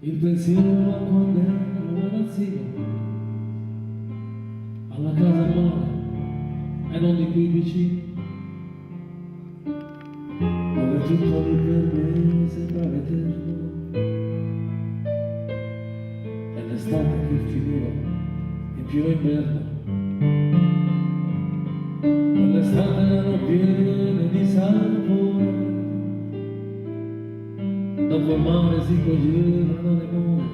Il pensiero a quando ero un ragazzino, alla casa al mare e non di qui vicino, dove tutto lì per me sembrava eterno, e l'estate che finiva in più inverno, quell'estate erano piene di sapore, dopo il mare si coglievano le more,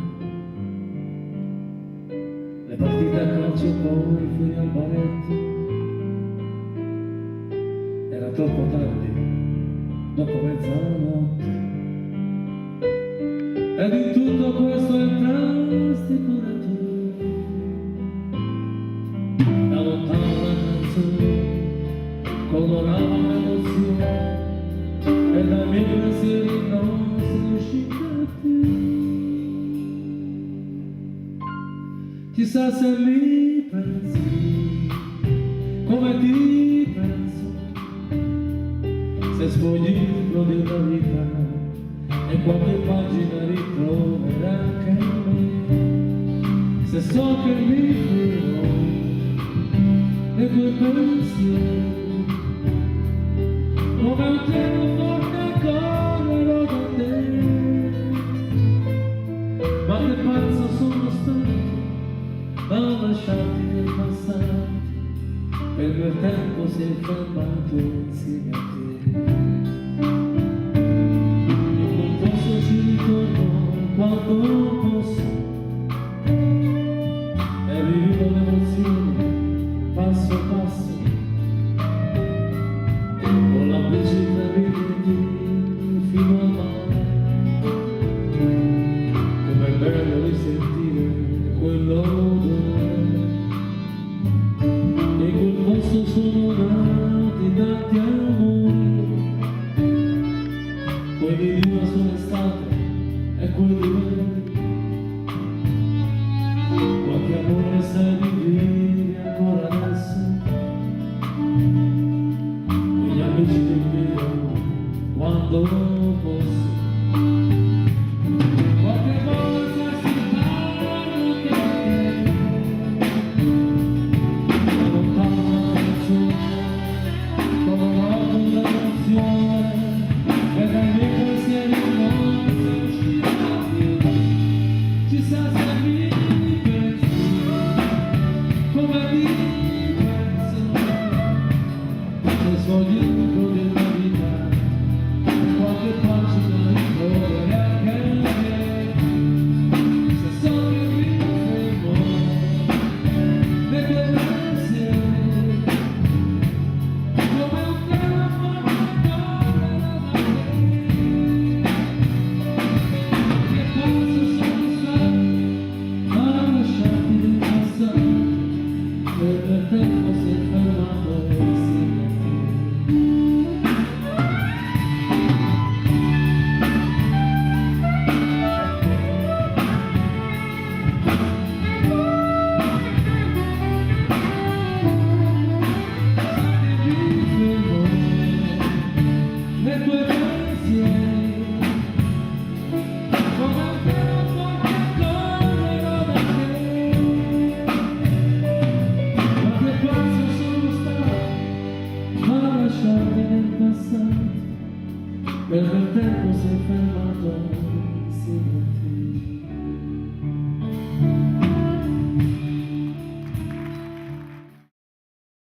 le partite a calcio poi fuori al baretto, era troppo tardi, dopo mezzanotte, ed in tutto questo entrasti pure tu, da lontano la canzone colorava l'emozione, e dai miei pensieri non si uscita più. Chissà se mi pensi come ti penso, se sfogli il libro della vita e qualche pagina ritroverai anche me, se so che mi firmo nei tuoi pensieri, come un treno forte correrò da te. Ma che pazzo sono stato a lasciarti nel passato, e il mio tempo si è fermato insieme a te. In quel posto ci ritorno quando posso, e rivivo l'emozione passo passo, con la bicicletta fino al mare. Com'è bello risentire quell'odore, e in quel posto sono nati tanti amori, quelli di una sola estate e quelli veri, qualche amore sai di vivi ancora adesso, gli amici del mio quando posso, qualche volta si parla che da lontano la canzone colorava l'emozione, e dai miei pensieri non si uscita più. Chissà se mi pensi come ti penso, se sogni il libro della vita, qualche pagina ritroverai anche me, se so che mi fermo nei tuoi pensieri, come un treno forte correrò da te. Che pazzo sono stato a lasciarti nel passato, e il mio tempo si è fermato insieme a te. Nei tuoi pensieri, come un treno forte correrò da te. Ma che pazzo sono stato a lasciarti nel passato, per il tempo si è fermato